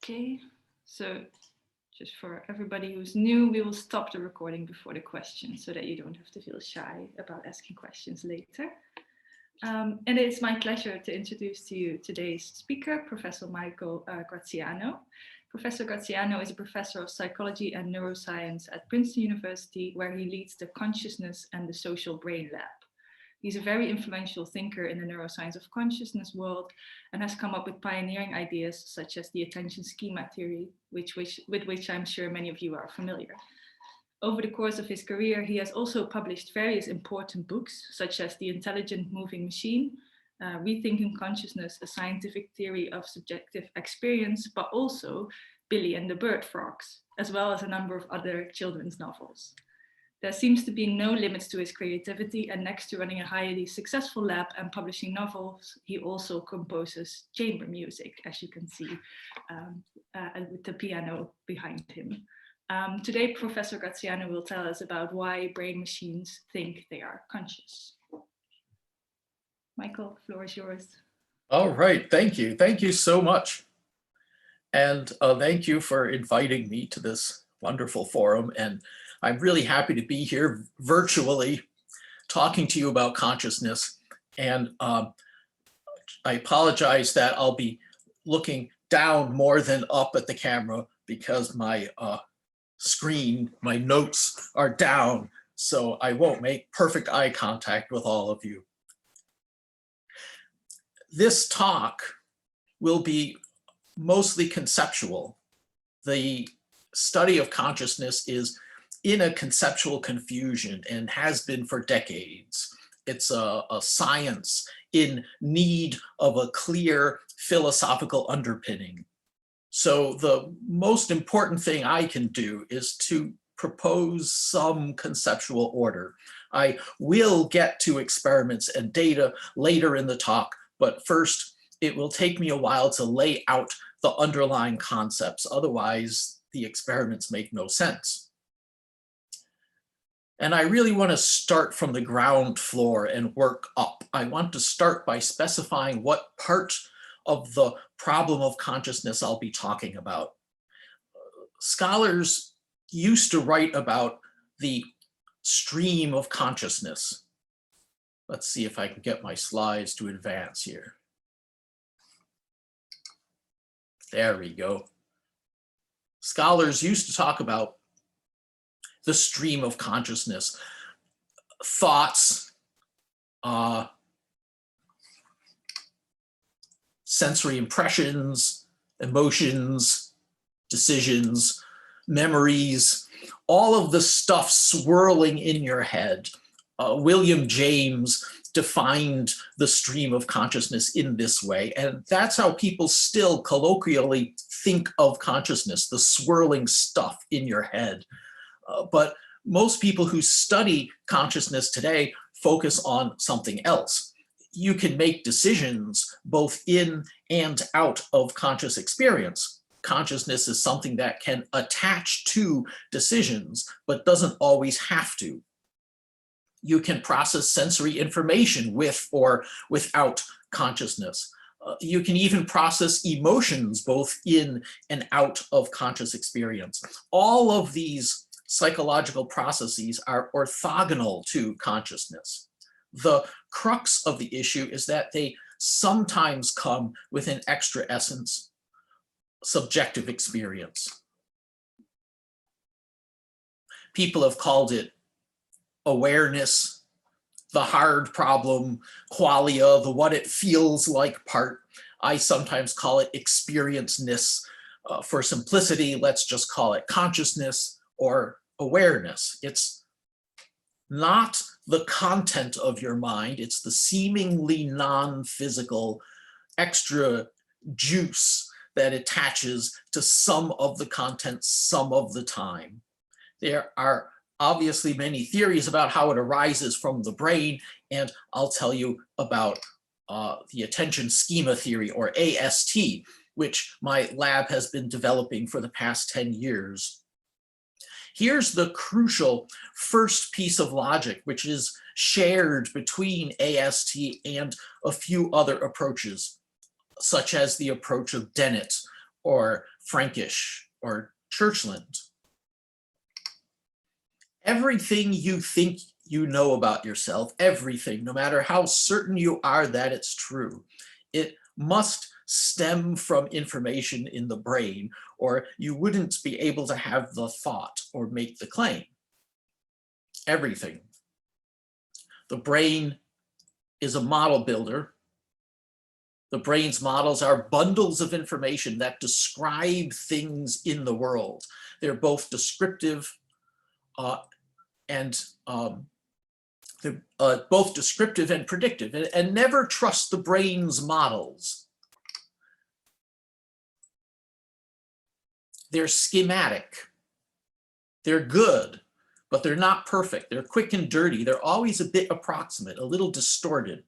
Okay, so just for everybody who's new, we will stop the recording before the questions so that you don't have to feel shy about asking questions later. And it's my pleasure to introduce to you today's speaker, Professor Michael Graziano. Professor Graziano is a professor of psychology and neuroscience at Princeton University, where he leads the Consciousness and the Social Brain Lab. He's a very influential thinker in the neuroscience of consciousness world and has come up with pioneering ideas such as the attention schema theory, with which I'm sure many of you are familiar. Over the course of his career, he has also published various important books, such as The Intelligent Moving Machine, Rethinking Consciousness, a Scientific Theory of Subjective Experience, but also Billy and the Bird Frogs, as well as a number of other children's novels. There seems to be no limits to his creativity, and next to running a highly successful lab and publishing novels, he also composes chamber music, as you can see with the piano behind him. Today, Professor Graziano will tell us about why brain machines think they are conscious. Michael, the floor is yours. All right, thank you. Thank you so much. And thank you for inviting me to this wonderful forum. And I'm really happy to be here virtually talking to you about consciousness. And I apologize that I'll be looking down more than up at the camera because my screen, my notes are down, so I won't make perfect eye contact with all of you. This talk will be mostly conceptual. The study of consciousness is in a conceptual confusion and has been for decades. It's a science in need of a clear philosophical underpinning. So the most important thing I can do is to propose some conceptual order. I will get to experiments and data later in the talk, but first it will take me a while to lay out the underlying concepts. Otherwise, the experiments make no sense. And I really want to start from the ground floor and work up. I want to start by specifying what part of the problem of consciousness I'll be talking about. Scholars used to write about the stream of consciousness. Let's see if I can get my slides to advance here. There we go. Scholars used to talk about the stream of consciousness, thoughts, sensory impressions, emotions, decisions, memories, all of the stuff swirling in your head. William James defined the stream of consciousness in this way, and that's how people still colloquially think of consciousness, the swirling stuff in your head. But most people who study consciousness today focus on something else. You can make decisions both in and out of conscious experience. Consciousness is something that can attach to decisions, but doesn't always have to. You can process sensory information with or without consciousness. You can even process emotions both in and out of conscious experience. All of these psychological processes are orthogonal to consciousness. The crux of the issue is that they sometimes come with an extra essence, subjective experience. People have called it awareness, the hard problem, qualia, the what it feels like part. I sometimes call it experience-ness. For simplicity, let's just call it consciousness or awareness. It's not the content of your mind, it's the seemingly non-physical extra juice that attaches to some of the content some of the time. There are obviously many theories about how it arises from the brain, and I'll tell you about the attention schema theory, or AST, which my lab has been developing for the past 10 years. Here's the crucial first piece of logic, which is shared between AST and a few other approaches, such as the approach of Dennett, or Frankish or Churchland. Everything you think you know about yourself, everything, no matter how certain you are that it's true, it must stem from information in the brain, or you wouldn't be able to have the thought or make the claim. Everything. The brain is a model builder. The brain's models are bundles of information that describe things in the world. They're both descriptive and both descriptive and predictive, and never trust the brain's models. They're schematic. They're good, but they're not perfect. They're quick and dirty. They're always a bit approximate, a little distorted.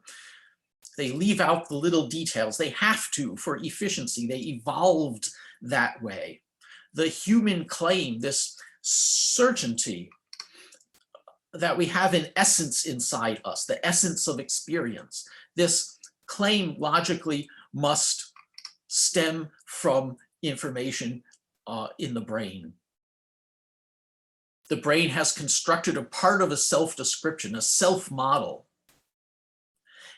They leave out the little details. They have to for efficiency. They evolved that way. The human claim, this certainty that we have an essence inside us, the essence of experience, this claim logically must stem from information in the brain. The brain has constructed a part of a self-description, a self-model.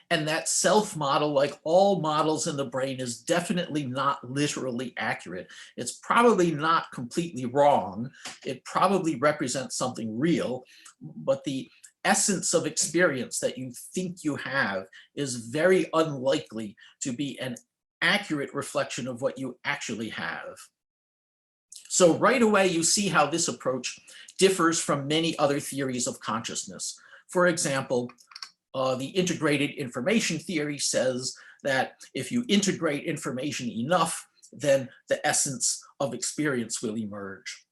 And that self-model, like all models in the brain, is definitely not literally accurate. It's probably not completely wrong. It probably represents something real, but the essence of experience that you think you have is very unlikely to be an accurate reflection of what you actually have. So right away, you see how this approach differs from many other theories of consciousness. For example, the integrated information theory says that if you integrate information enough, then the essence of experience will emerge.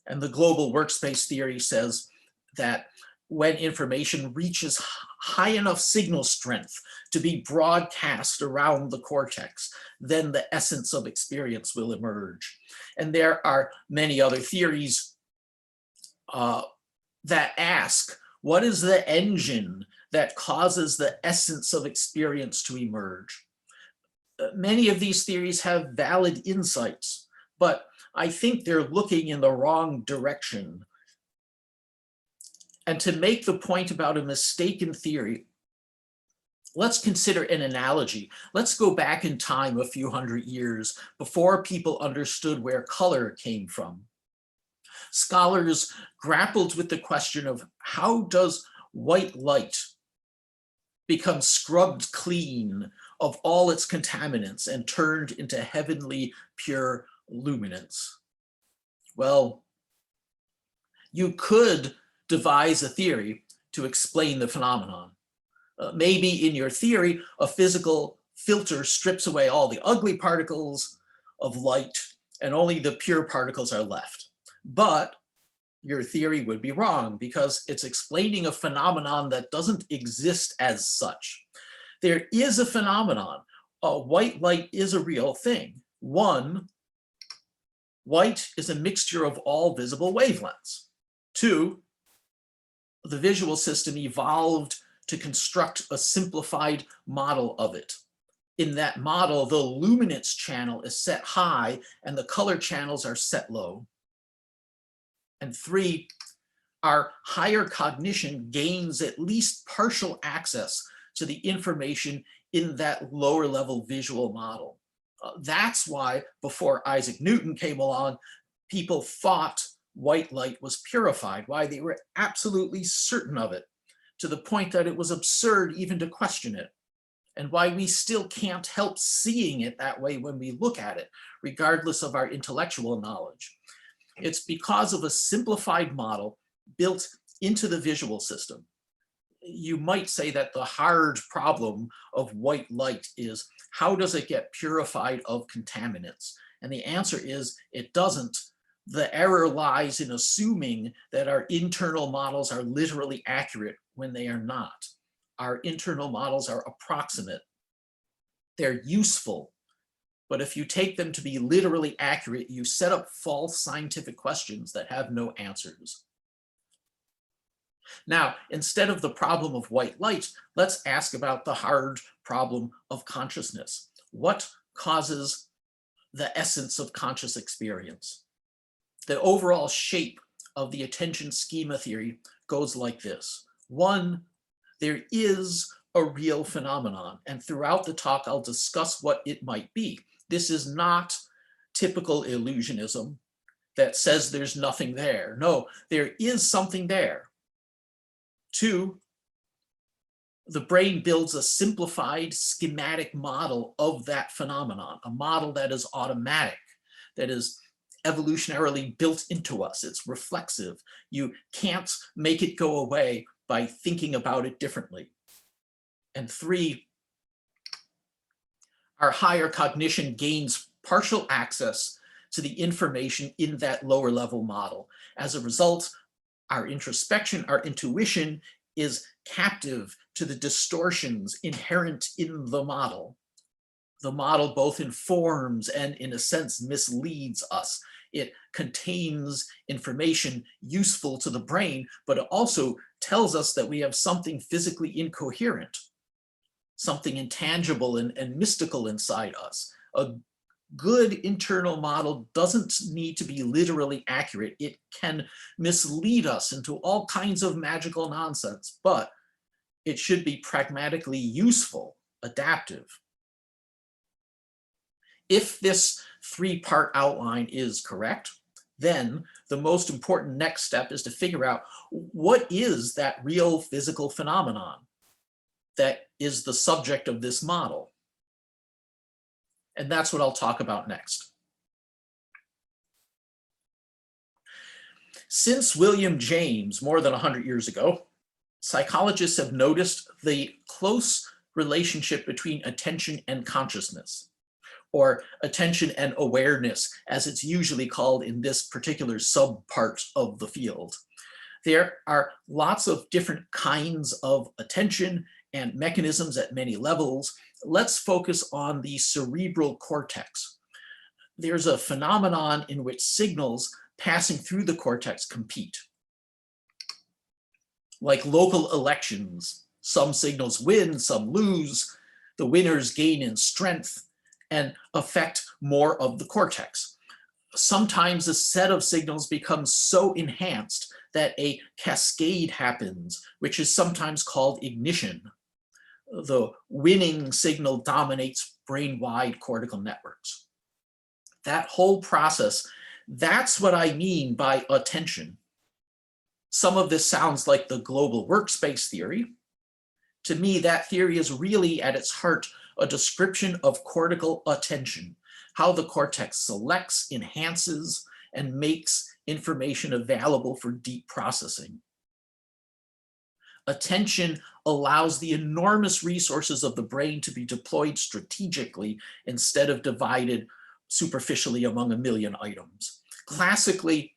And the global workspace theory says that when information reaches high enough signal strength to be broadcast around the cortex, then the essence of experience will emerge. And there are many other theories that ask, what is the engine that causes the essence of experience to emerge? Many of these theories have valid insights, but I think they're looking in the wrong direction. And to make the point about a mistaken theory, let's consider an analogy. Let's go back in time a few hundred years before people understood where color came from. Scholars grappled with the question of how does white light become scrubbed clean of all its contaminants and turned into heavenly pure luminance? Well, you could devise a theory to explain the phenomenon. Maybe in your theory, a physical filter strips away all the ugly particles of light and only the pure particles are left. But your theory would be wrong because it's explaining a phenomenon that doesn't exist as such. There is a phenomenon. White light is a real thing. One, white is a mixture of all visible wavelengths. Two, the visual system evolved to construct a simplified model of it. In that model, the luminance channel is set high and the color channels are set low. And three, our higher cognition gains at least partial access to the information in that lower level visual model. That's why before Isaac Newton came along, people thought white light was purified, why they were absolutely certain of it, to the point that it was absurd even to question it, and why we still can't help seeing it that way when we look at it, regardless of our intellectual knowledge. It's because of a simplified model built into the visual system. You might say that the hard problem of white light is, how does it get purified of contaminants? And the answer is, it doesn't. The error lies in assuming that our internal models are literally accurate when they are not. Our internal models are approximate. They're useful, but if you take them to be literally accurate, you set up false scientific questions that have no answers. Now, instead of the problem of white light, let's ask about the hard problem of consciousness. What causes the essence of conscious experience. The overall shape of the attention schema theory goes like this. One, there is a real phenomenon, and throughout the talk, I'll discuss what it might be. This is not typical illusionism that says there's nothing there. No, there is something there. Two, the brain builds a simplified schematic model of that phenomenon, a model that is automatic, that is evolutionarily built into us. It's reflexive. You can't make it go away by thinking about it differently. And three, our higher cognition gains partial access to the information in that lower level model. As a result, our introspection, our intuition is captive to the distortions inherent in the model. The model both informs and, in a sense, misleads us. It contains information useful to the brain, but it also tells us that we have something physically incoherent, something intangible and mystical inside us. A good internal model doesn't need to be literally accurate. It can mislead us into all kinds of magical nonsense, but it should be pragmatically useful, adaptive. If this three-part outline is correct, then the most important next step is to figure out what is that real physical phenomenon that is the subject of this model. And that's what I'll talk about next. Since William James, more than 100 years ago, psychologists have noticed the close relationship between attention and consciousness, or attention and awareness, as it's usually called in this particular subpart of the field. There are lots of different kinds of attention and mechanisms at many levels. Let's focus on the cerebral cortex. There's a phenomenon in which signals passing through the cortex compete. Like local elections, some signals win, some lose. The winners gain in strength and affect more of the cortex. Sometimes a set of signals becomes so enhanced that a cascade happens, which is sometimes called ignition. The winning signal dominates brain-wide cortical networks. That whole process, that's what I mean by attention. Some of this sounds like the global workspace theory. To me, that theory is really at its heart a description of cortical attention, how the cortex selects, enhances, and makes information available for deep processing. Attention allows the enormous resources of the brain to be deployed strategically instead of divided superficially among a million items. Classically,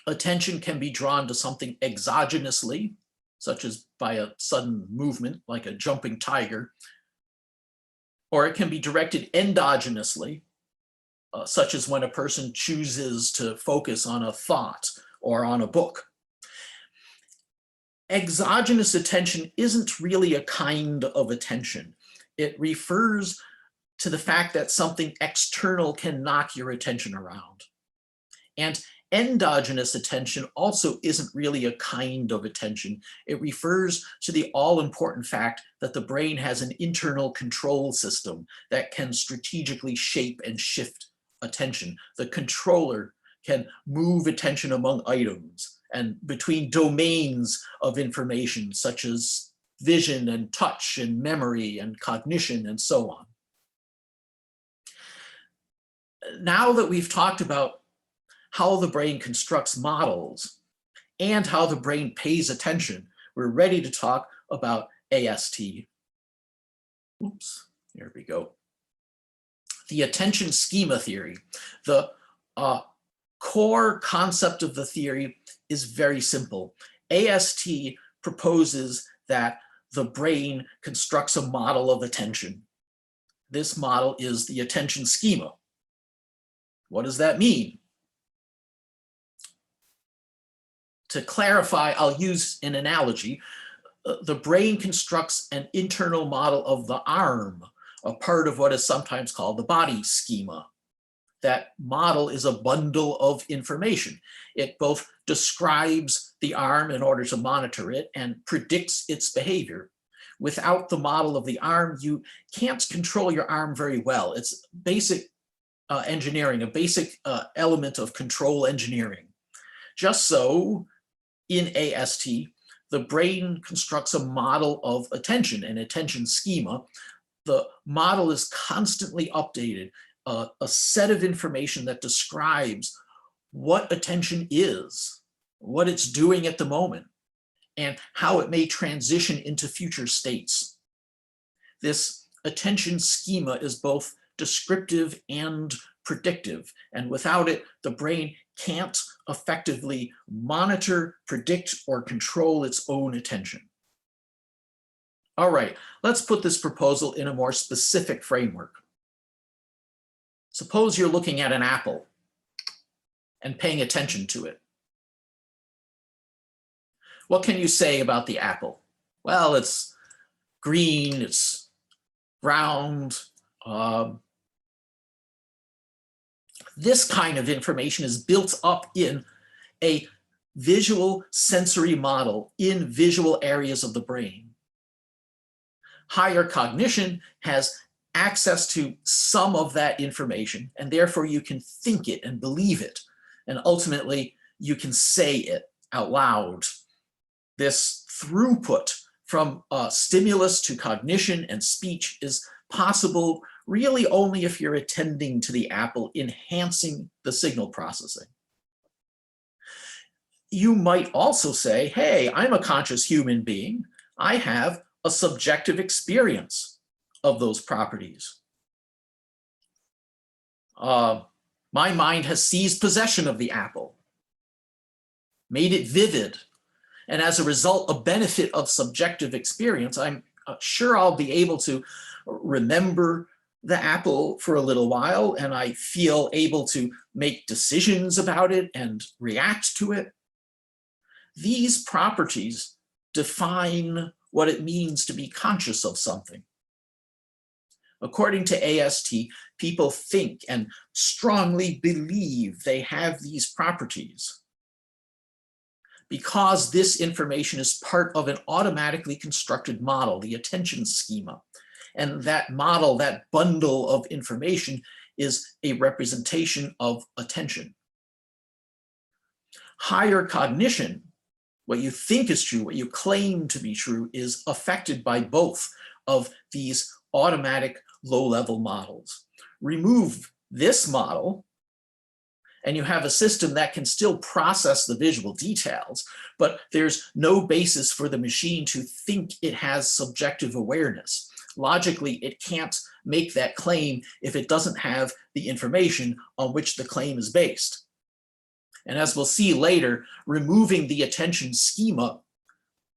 attention can be drawn to something exogenously, such as by a sudden movement, like a jumping tiger, or it can be directed endogenously, such as when a person chooses to focus on a thought or on a book. Exogenous attention isn't really a kind of attention. It refers to the fact that something external can knock your attention around. And endogenous attention also isn't really a kind of attention. It refers to the all-important fact that the brain has an internal control system that can strategically shape and shift attention. The controller can move attention among items and between domains of information, such as vision and touch and memory and cognition and so on. Now that we've talked about how the brain constructs models and how the brain pays attention, we're ready to talk about AST. Oops, here we go. The attention schema theory. The core concept of the theory is very simple. AST proposes that the brain constructs a model of attention. This model is the attention schema. What does that mean? To clarify, I'll use an analogy. The brain constructs an internal model of the arm, a part of what is sometimes called the body schema. that model is a bundle of information. It both describes the arm in order to monitor it and predicts its behavior. Without the model of the arm, you can't control your arm very well. It's basic engineering, a basic element of control engineering. Just so, in AST, the brain constructs a model of attention, an attention schema. The model is constantly updated, a set of information that describes what attention is, what it's doing at the moment, and how it may transition into future states. This attention schema is both descriptive and predictive, and without it, the brain can't effectively monitor, predict, or control its own attention. All right, let's put this proposal in a more specific framework. Suppose you're looking at an apple and paying attention to it. What can you say about the apple? Well, it's green, it's round. This kind of information is built up in a visual sensory model in visual areas of the brain. Higher cognition has access to some of that information, and therefore you can think it and believe it, and ultimately you can say it out loud. This throughput from stimulus to cognition and speech is possible really only if you're attending to the apple, enhancing the signal processing. You might also say, hey, I'm a conscious human being. I have a subjective experience of those properties. My mind has seized possession of the apple, made it vivid, and as a result, a benefit of subjective experience, I'm sure I'll be able to remember the apple for a little while, and I feel able to make decisions about it and react to it. These properties define what it means to be conscious of something. According to AST, people think and strongly believe they have these properties because this information is part of an automatically constructed model, the attention schema. And that model, that bundle of information, is a representation of attention. Higher cognition, what you think is true, what you claim to be true, is affected by both of these automatic low-level models. Remove this model, and you have a system that can still process the visual details, but there's no basis for the machine to think it has subjective awareness. Logically, it can't make that claim if it doesn't have the information on which the claim is based. And as we'll see later, removing the attention schema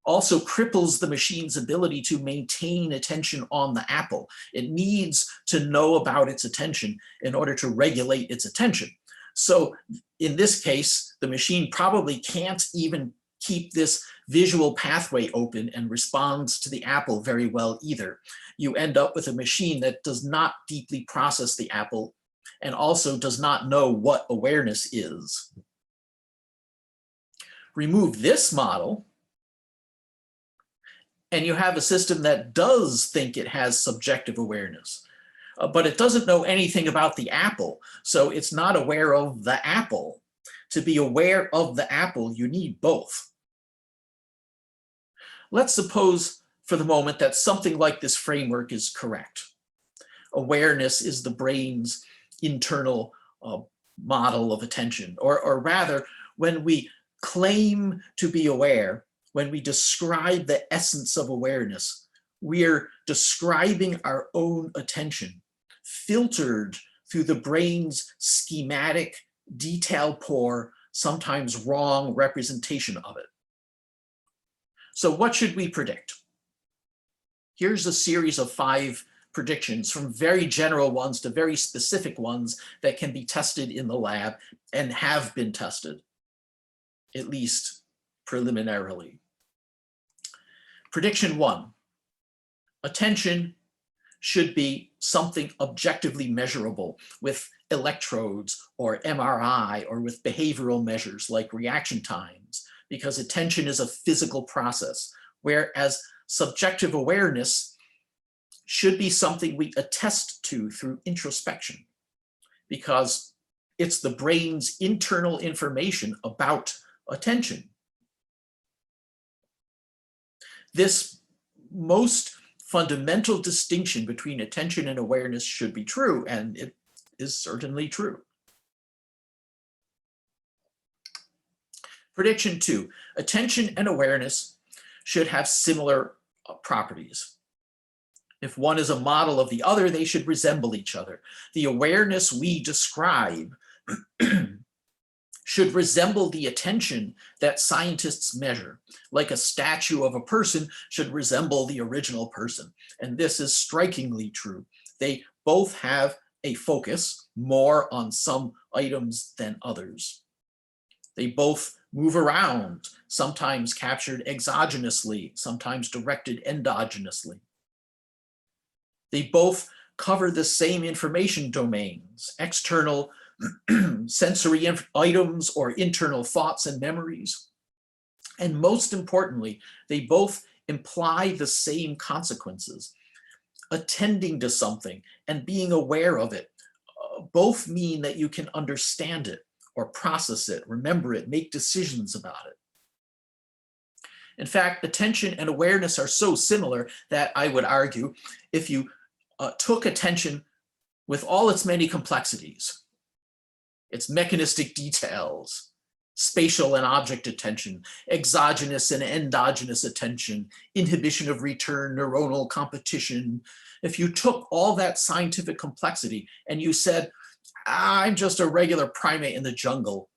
also cripples the machine's ability to maintain attention on the apple. It needs to know about its attention in order to regulate its attention. So in this case, the machine probably can't even keep this visual pathway open and responds to the apple very well either. You end up with a machine that does not deeply process the apple and also does not know what awareness is. Remove this model, and you have a system that does think it has subjective awareness, but it doesn't know anything about the apple, so it's not aware of the apple. To be aware of the apple, you need both. Let's suppose for the moment that something like this framework is correct. Awareness is the brain's internal model of attention, or rather, when we claim to be aware, when we describe the essence of awareness, we're describing our own attention, filtered through the brain's schematic, detail-poor, sometimes wrong representation of it. So what should we predict? Here's a series of 5 predictions, from very general ones to very specific ones that can be tested in the lab and have been tested, at least preliminarily. Prediction 1, attention should be something objectively measurable with electrodes or MRI or with behavioral measures like reaction times, because attention is a physical process, whereas subjective awareness should be something we attest to through introspection, because it's the brain's internal information about attention. This most fundamental distinction between attention and awareness should be true, and it is certainly true. Prediction 2, attention and awareness should have similar properties. If one is a model of the other, they should resemble each other. The awareness we describe should resemble the attention that scientists measure, like a statue of a person should resemble the original person. And this is strikingly true. They both have a focus, more on some items than others. They both move around, sometimes captured exogenously, sometimes directed endogenously. They both cover the same information domains, external sensory items or internal thoughts and memories. And most importantly, they both imply the same consequences. Attending to something and being aware of it both mean that you can understand it or process it, remember it, make decisions about it. In fact, attention and awareness are so similar that I would argue if you took attention with all its many complexities, its mechanistic details, spatial and object attention, exogenous and endogenous attention, inhibition of return, neuronal competition. If you took all that scientific complexity and you said, I'm just a regular primate in the jungle,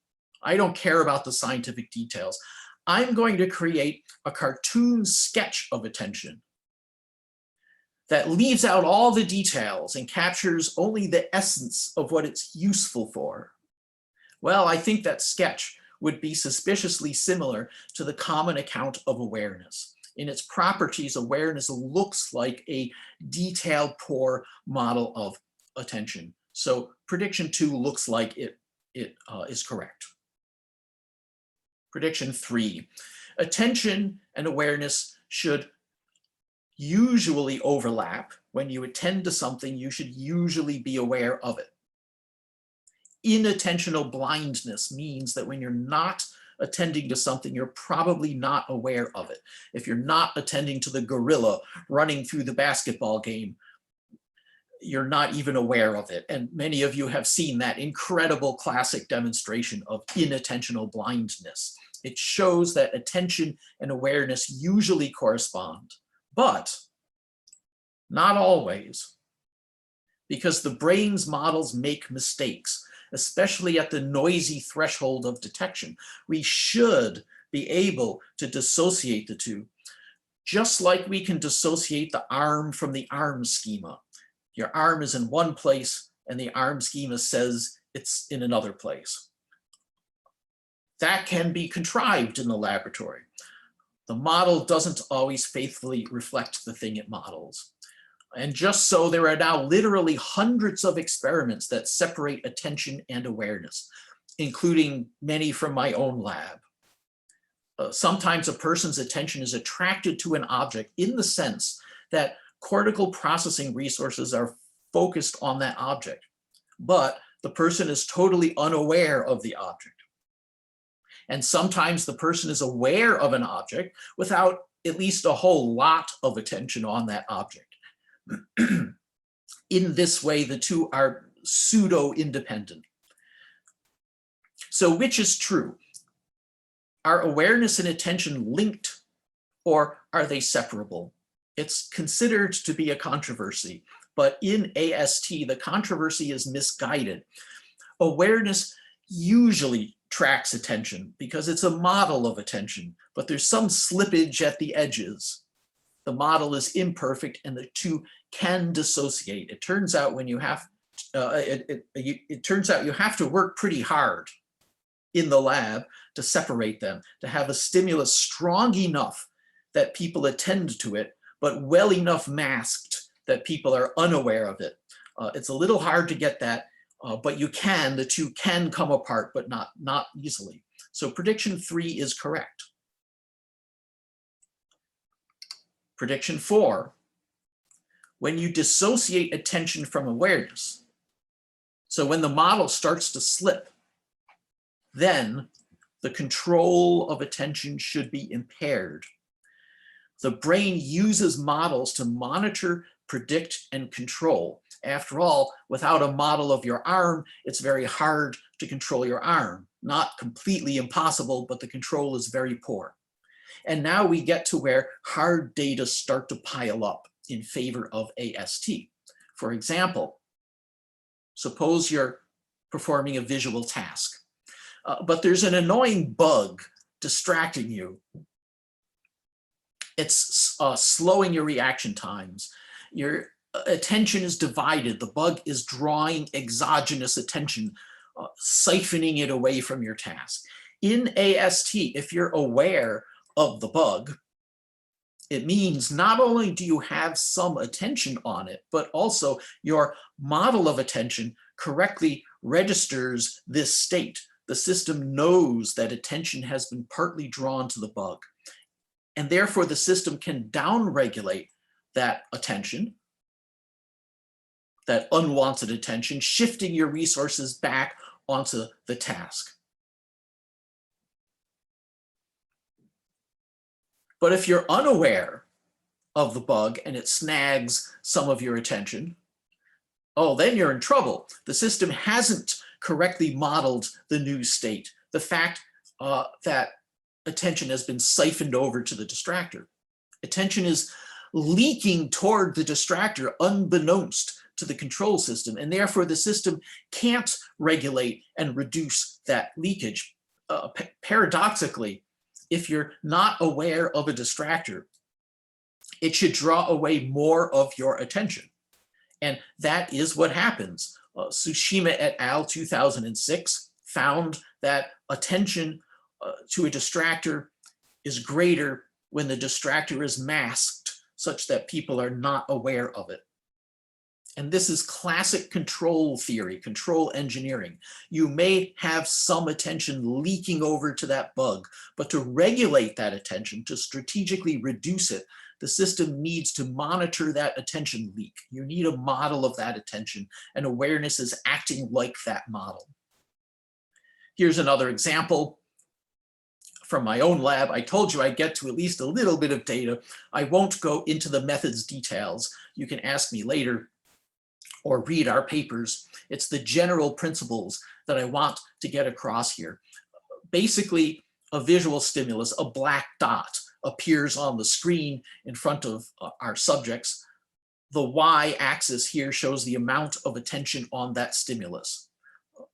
I don't care about the scientific details, I'm going to create a cartoon sketch of attention that leaves out all the details and captures only the essence of what it's useful for. Well, I think that sketch would be suspiciously similar to the common account of awareness. In its properties, awareness looks like a detailed, poor model of attention. So prediction 2 looks like it is correct. Prediction 3, attention and awareness should usually overlap. When you attend to something, you should usually be aware of it. Inattentional blindness means that when you're not attending to something, you're probably not aware of it. If you're not attending to the gorilla running through the basketball game, you're not even aware of it. And many of you have seen that incredible classic demonstration of inattentional blindness. It shows that attention and awareness usually correspond, but not always, because the brain's models make mistakes, especially at the noisy threshold of detection. We should be able to dissociate the two, just like we can dissociate the arm from the arm schema. Your arm is in one place and the arm schema says it's in another place. That can be contrived in the laboratory. The model doesn't always faithfully reflect the thing it models. And just so, there are now literally hundreds of experiments that separate attention and awareness, including many from my own lab. Sometimes a person's attention is attracted to an object in the sense that cortical processing resources are focused on that object, but the person is totally unaware of the object. And sometimes the person is aware of an object without at least a whole lot of attention on that object. In this way, the two are pseudo-independent. So which is true? Are awareness and attention linked, or are they separable? It's considered to be a controversy, but in AST, the controversy is misguided. Awareness usually tracks attention because it's a model of attention, but there's some slippage at the edges. The model is imperfect and the two can dissociate. It turns out when you have, it turns out you have to work pretty hard in the lab to separate them, to have a stimulus strong enough that people attend to it, but well enough masked that people are unaware of it. It's a little hard to get that, but you can, the two can come apart, but not easily. So prediction 3 is correct. Prediction 4, when you dissociate attention from awareness, so when the model starts to slip, then the control of attention should be impaired. The brain uses models to monitor, predict, and control. After all, without a model of your arm, it's very hard to control your arm. Not completely impossible, but the control is very poor. And now we get to where hard data start to pile up in favor of AST. For example, suppose you're performing a visual task, but there's an annoying bug distracting you. It's slowing your reaction times. Your attention is divided. The bug is drawing exogenous attention, siphoning it away from your task. In AST, if you're aware of the bug, it means not only do you have some attention on it, but also your model of attention correctly registers this state. The system knows that attention has been partly drawn to the bug, and therefore the system can downregulate that attention, that unwanted attention, shifting your resources back onto the task. But if you're unaware of the bug and it snags some of your attention, oh, then you're in trouble. The system hasn't correctly modeled the new state, the fact that attention has been siphoned over to the distractor. Attention is leaking toward the distractor unbeknownst to the control system, and therefore the system can't regulate and reduce that leakage. Paradoxically, if you're not aware of a distractor, it should draw away more of your attention. And that is what happens. Tsushima et al. 2006 found that attention to a distractor is greater when the distractor is masked such that people are not aware of it. And this is classic control theory, control engineering. You may have some attention leaking over to that bug, but to regulate that attention, to strategically reduce it, the system needs to monitor that attention leak. You need a model of that attention, and awareness is acting like that model. Here's another example from my own lab. I told you I'd get to at least a little bit of data. I won't go into the methods details. You can ask me later or read our papers. It's the general principles that I want to get across here. Basically, a visual stimulus, a black dot, appears on the screen in front of our subjects. The y-axis here shows the amount of attention on that stimulus,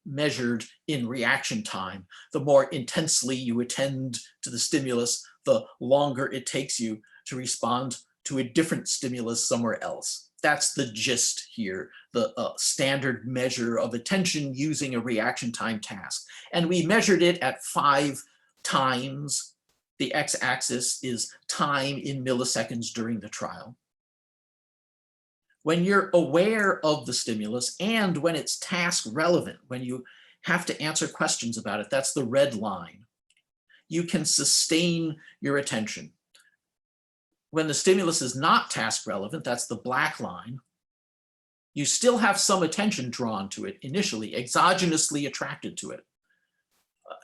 measured in reaction time. The more intensely you attend to the stimulus, the longer it takes you to respond to a different stimulus somewhere else. That's the gist here, the standard measure of attention using a reaction time task. And we measured it at 5 times. The x-axis is time in milliseconds during the trial. When you're aware of the stimulus and when it's task relevant, when you have to answer questions about it, that's the red line, you can sustain your attention. When the stimulus is not task relevant, that's the black line, you still have some attention drawn to it initially, exogenously attracted to it.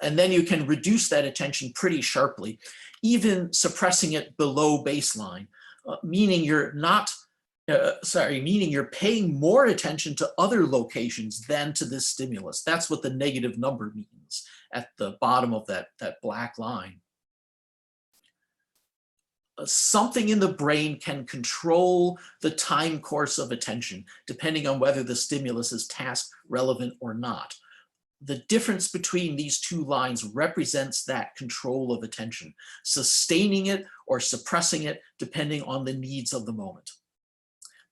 And then you can reduce that attention pretty sharply, even suppressing it below baseline, meaning you're paying more attention to other locations than to this stimulus. That's what the negative number means at the bottom of that black line. Something in the brain can control the time course of attention, depending on whether the stimulus is task relevant or not. The difference between these two lines represents that control of attention, sustaining it or suppressing it, depending on the needs of the moment.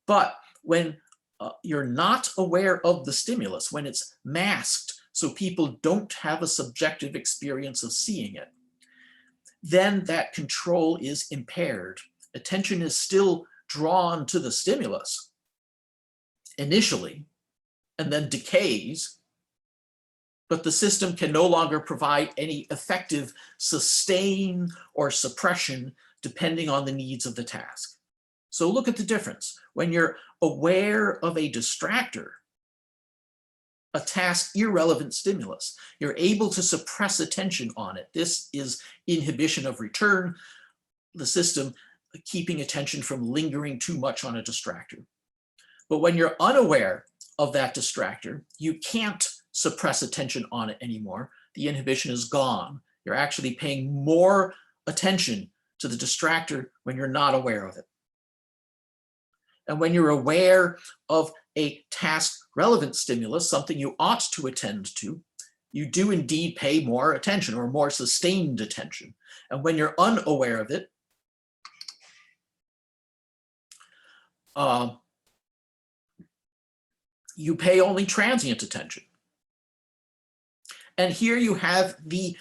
But when you're not aware of the stimulus, when it's masked so people don't have a subjective experience of seeing it, then that control is impaired. Attention is still drawn to the stimulus initially and then decays, but the system can no longer provide any effective sustain or suppression depending on the needs of the task. So look at the difference. When you're aware of a distractor, a task irrelevant stimulus, you're able to suppress attention on it. This is inhibition of return, the system keeping attention from lingering too much on a distractor. But when you're unaware of that distractor, you can't suppress attention on it anymore. The inhibition is gone. You're actually paying more attention to the distractor when you're not aware of it. And when you're aware of a task relevant stimulus, something you ought to attend to, you do indeed pay more attention or more sustained attention. And when you're unaware of it, you pay only transient attention. And here you have the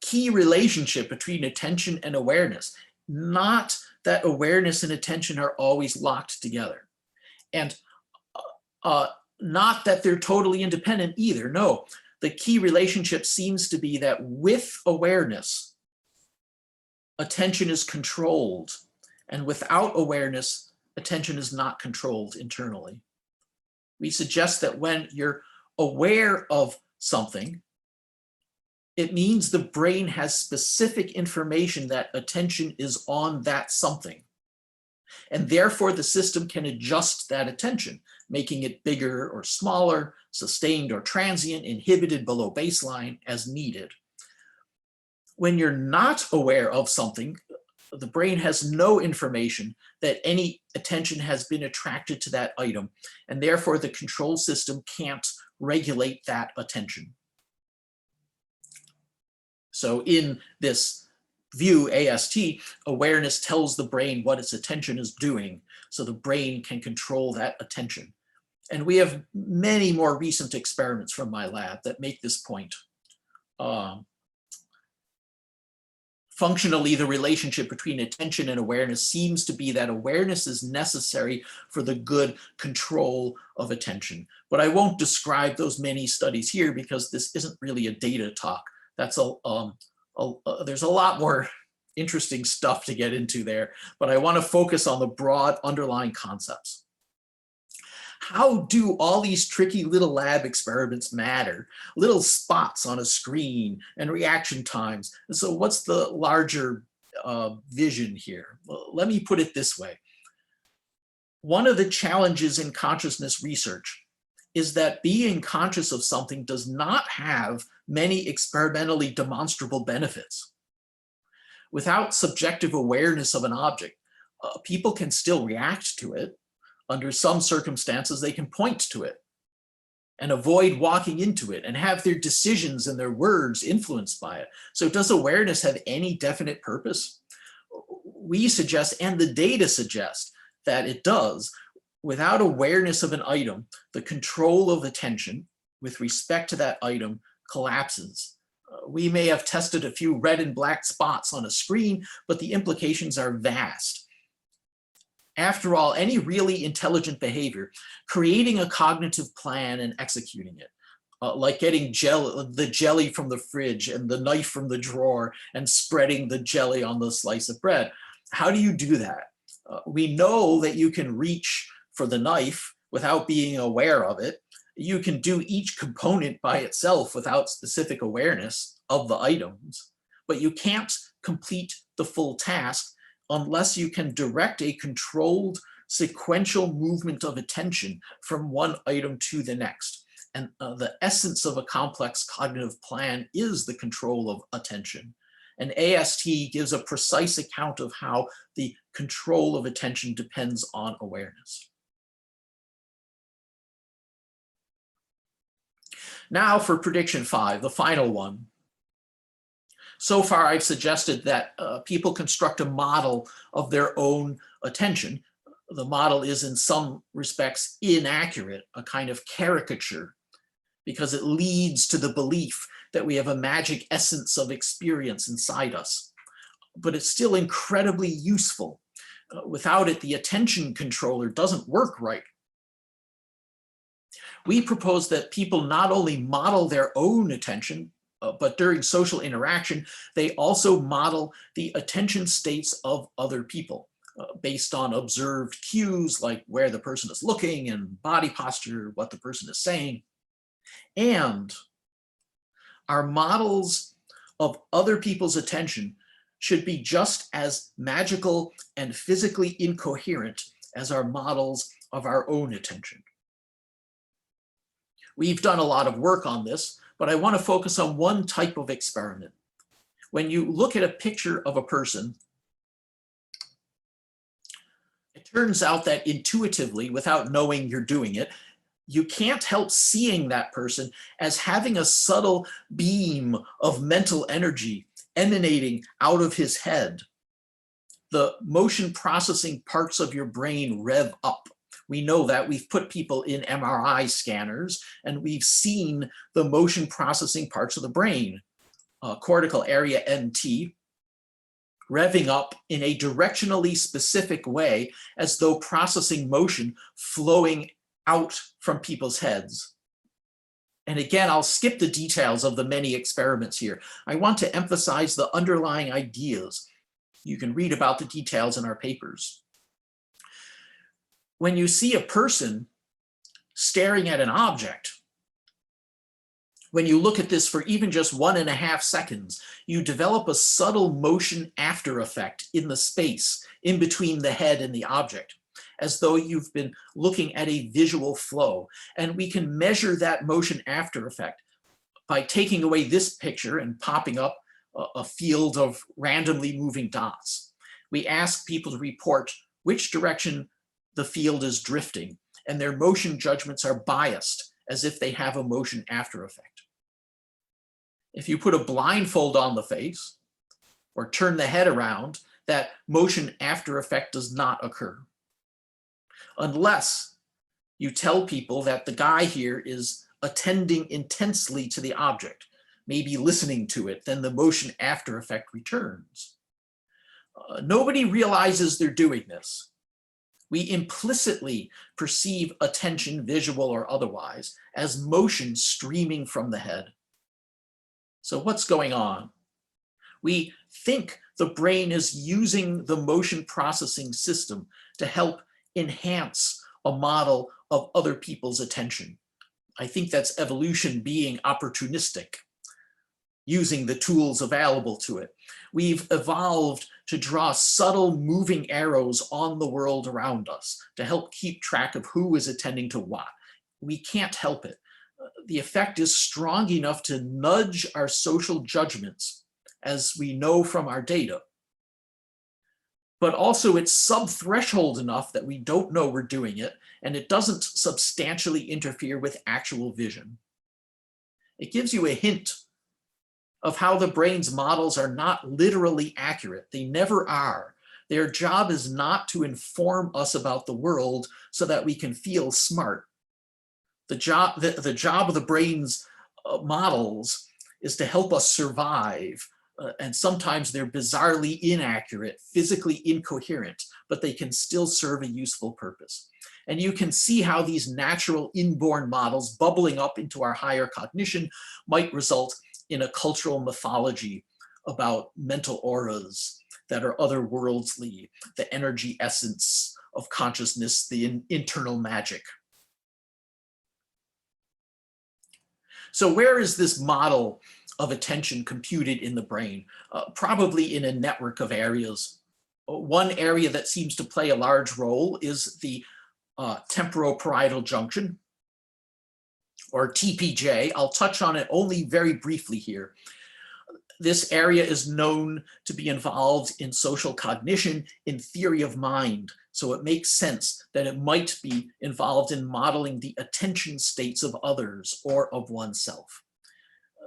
key relationship between attention and awareness, not that awareness and attention are always locked together. And not that they're totally independent either. No, the key relationship seems to be that with awareness, attention is controlled, and without awareness, attention is not controlled internally. We suggest that when you're aware of something, it means the brain has specific information that attention is on that something. And therefore the system can adjust that attention, making it bigger or smaller, sustained or transient, inhibited below baseline as needed. When you're not aware of something, the brain has no information that any attention has been attracted to that item, and therefore the control system can't regulate that attention. So in this view, AST, awareness tells the brain what its attention is doing, so the brain can control that attention. And we have many more recent experiments from my lab that make this point. Functionally, the relationship between attention and awareness seems to be that awareness is necessary for the good control of attention. But I won't describe those many studies here because this isn't really a data talk. That's there's a lot more interesting stuff to get into there, but I want to focus on the broad underlying concepts. How do all these tricky little lab experiments matter? Little spots on a screen and reaction times. And so what's the larger vision here? Well, let me put it this way. One of the challenges in consciousness research is that being conscious of something does not have many experimentally demonstrable benefits. Without subjective awareness of an object, people can still react to it. Under some circumstances, they can point to it and avoid walking into it and have their decisions and their words influenced by it. So does awareness have any definite purpose? We suggest, and the data suggest, that it does. Without awareness of an item, the control of attention with respect to that item collapses. We may have tested a few red and black spots on a screen, but the implications are vast. After all, any really intelligent behavior, creating a cognitive plan and executing it, like getting the jelly from the fridge and the knife from the drawer and spreading the jelly on the slice of bread. How do you do that? We know that you can reach for the knife without being aware of it. You can do each component by itself without specific awareness of the items, but you can't complete the full task unless you can direct a controlled sequential movement of attention from one item to the next. And the essence of a complex cognitive plan is the control of attention. And AST gives a precise account of how the control of attention depends on awareness. Now for prediction 5, the final one. So far, I've suggested that people construct a model of their own attention. The model is in some respects inaccurate, a kind of caricature, because it leads to the belief that we have a magic essence of experience inside us. But it's still incredibly useful Without it, the attention controller doesn't work right. We propose that people not only model their own attention, but during social interaction, they also model the attention states of other people based on observed cues like where the person is looking and body posture, what the person is saying. And our models of other people's attention should be just as magical and physically incoherent as our models of our own attention. We've done a lot of work on this, but I want to focus on one type of experiment. When you look at a picture of a person, it turns out that intuitively, without knowing you're doing it, you can't help seeing that person as having a subtle beam of mental energy emanating out of his head. The motion processing parts of your brain rev up. We know that. We've put people in MRI scanners and we've seen the motion processing parts of the brain, cortical area NT, revving up in a directionally specific way as though processing motion flowing out from people's heads. And again, I'll skip the details of the many experiments here. I want to emphasize the underlying ideas. You can read about the details in our papers. When you see a person staring at an object, when you look at this for even just 1.5 seconds, you develop a subtle motion after effect in the space in between the head and the object, as though you've been looking at a visual flow. And we can measure that motion after effect by taking away this picture and popping up a field of randomly moving dots. We ask people to report which direction the field is drifting, and their motion judgments are biased as if they have a motion after effect. If you put a blindfold on the face or turn the head around, that motion after effect does not occur. Unless you tell people that the guy here is attending intensely to the object, maybe listening to it, then the motion after effect returns. Nobody realizes they're doing this. We implicitly perceive attention, visual or otherwise, as motion streaming from the head. So what's going on? We think the brain is using the motion processing system to help enhance a model of other people's attention. I think that's evolution being opportunistic, using the tools available to it. We've evolved to draw subtle moving arrows on the world around us to help keep track of who is attending to what. We can't help it. The effect is strong enough to nudge our social judgments, as we know from our data. But also it's sub-threshold enough that we don't know we're doing it, and it doesn't substantially interfere with actual vision. It gives you a hint of how the brain's models are not literally accurate. They never are. Their job is not to inform us about the world so that we can feel smart. The job of the brain's models is to help us survive. And sometimes they're bizarrely inaccurate, physically incoherent, but they can still serve a useful purpose. And you can see how these natural inborn models bubbling up into our higher cognition might result in a cultural mythology about mental auras that are otherworldly, the energy essence of consciousness, the internal magic. So where is this model of attention computed in the brain? Probably in a network of areas. One area that seems to play a large role is the temporoparietal junction, or TPJ. I'll touch on it only very briefly here. This area is known to be involved in social cognition, in theory of mind. So it makes sense that it might be involved in modeling the attention states of others or of oneself.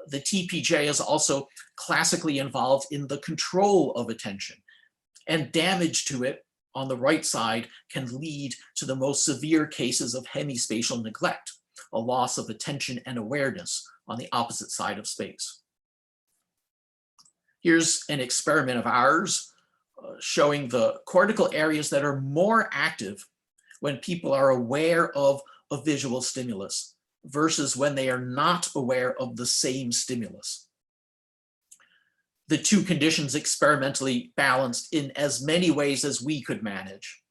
The TPJ is also classically involved in the control of attention, and damage to it on the right side can lead to the most severe cases of hemispatial neglect, a loss of attention and awareness on the opposite side of space. Here's an experiment of ours showing the cortical areas that are more active when people are aware of a visual stimulus versus when they are not aware of the same stimulus. The two conditions experimentally balanced in as many ways as we could manage.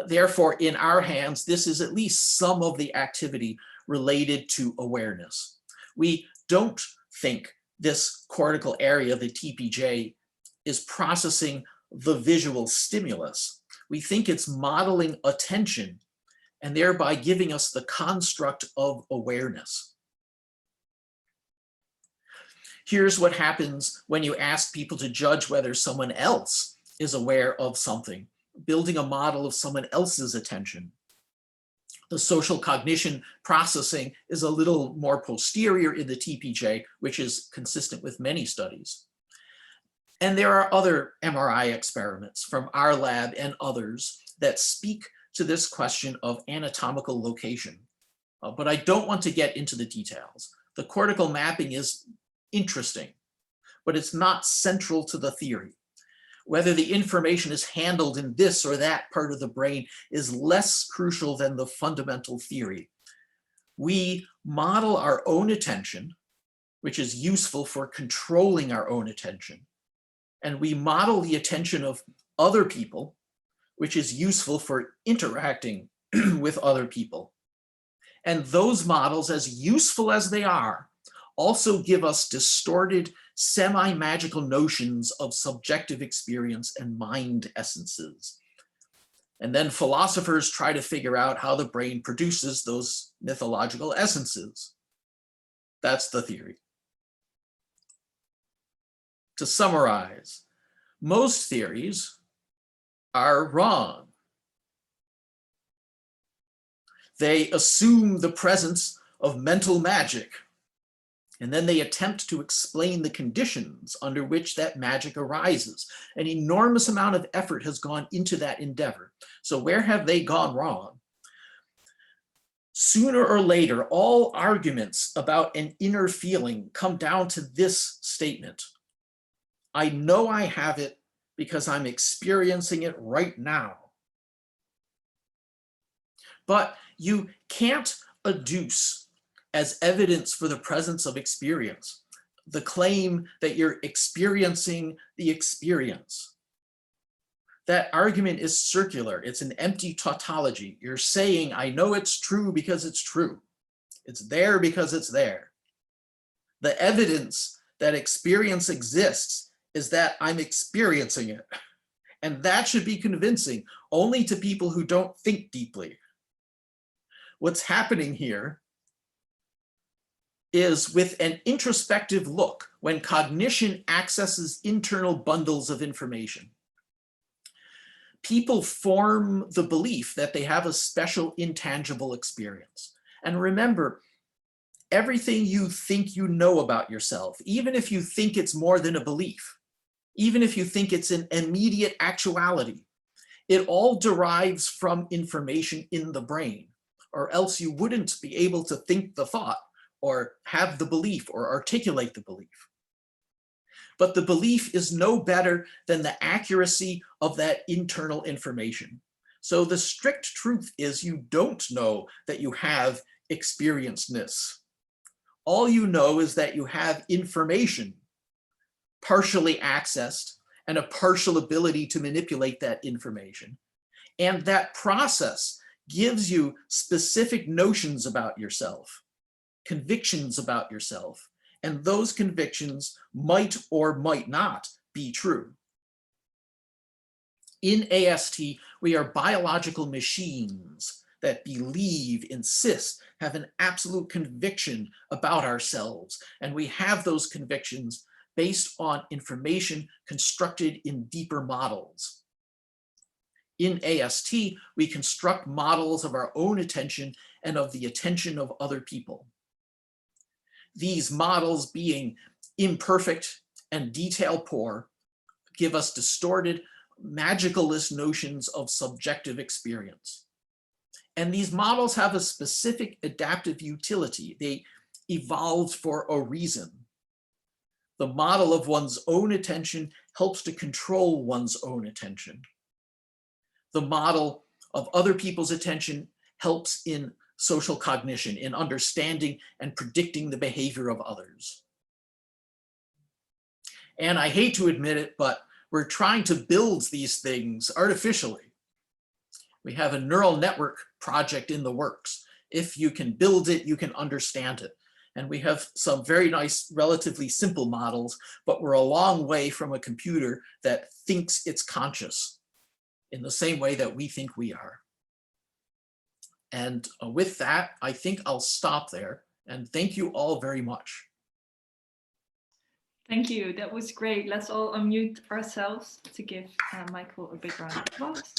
Therefore, in our hands, this is at least some of the activity related to awareness. We don't think this cortical area, the TPJ, is processing the visual stimulus. We think it's modeling attention and thereby giving us the construct of awareness. Here's what happens when you ask people to judge whether someone else is aware of something, building a model of someone else's attention. The social cognition processing is a little more posterior in the TPJ, which is consistent with many studies. And there are other MRI experiments from our lab and others that speak to this question of anatomical location. But I don't want to get into the details. The cortical mapping is interesting, but it's not central to the theory. Whether the information is handled in this or that part of the brain is less crucial than the fundamental theory. We model our own attention, which is useful for controlling our own attention. And we model the attention of other people, which is useful for interacting with other people. And those models, as useful as they are, also give us distorted, semi-magical notions of subjective experience and mind essences. And then philosophers try to figure out how the brain produces those mythological essences. That's the theory. To summarize, most theories are wrong. They assume the presence of mental magic, and then they attempt to explain the conditions under which that magic arises. An enormous amount of effort has gone into that endeavor. So where have they gone wrong? Sooner or later, all arguments about an inner feeling come down to this statement: I know I have it because I'm experiencing it right now. But you can't adduce as evidence for the presence of experience the claim that you're experiencing the experience. That argument is circular. It's an empty tautology. You're saying, I know it's true because it's true. It's there because it's there. The evidence that experience exists is that I'm experiencing it. And that should be convincing only to people who don't think deeply. What's happening here is with an introspective look, when cognition accesses internal bundles of information, people form the belief that they have a special intangible experience. And remember, everything you think you know about yourself, even if you think it's more than a belief, even if you think it's an immediate actuality, it all derives from information in the brain, or else you wouldn't be able to think the thought or have the belief or articulate the belief. But the belief is no better than the accuracy of that internal information. So the strict truth is you don't know that you have experiencedness. All you know is that you have information partially accessed and a partial ability to manipulate that information. And that process gives you specific notions about yourself, convictions about yourself, and those convictions might or might not be true. In AST, we are biological machines that believe, insist, have an absolute conviction about ourselves, and we have those convictions based on information constructed in deeper models. In AST, we construct models of our own attention and of the attention of other people. These models, being imperfect and detail poor, give us distorted, magicalist notions of subjective experience. And these models have a specific adaptive utility. They evolved for a reason. The model of one's own attention helps to control one's own attention. The model of other people's attention helps in social cognition, in understanding and predicting the behavior of others. And I hate to admit it, but we're trying to build these things artificially. We have a neural network project in the works. If you can build it, you can understand it. And we have some very nice, relatively simple models, but we're a long way from a computer that thinks it's conscious in the same way that we think we are. And with that, I think I'll stop there. And thank you all very much. Thank you. That was great. Let's all unmute ourselves to give Michael a big round of applause.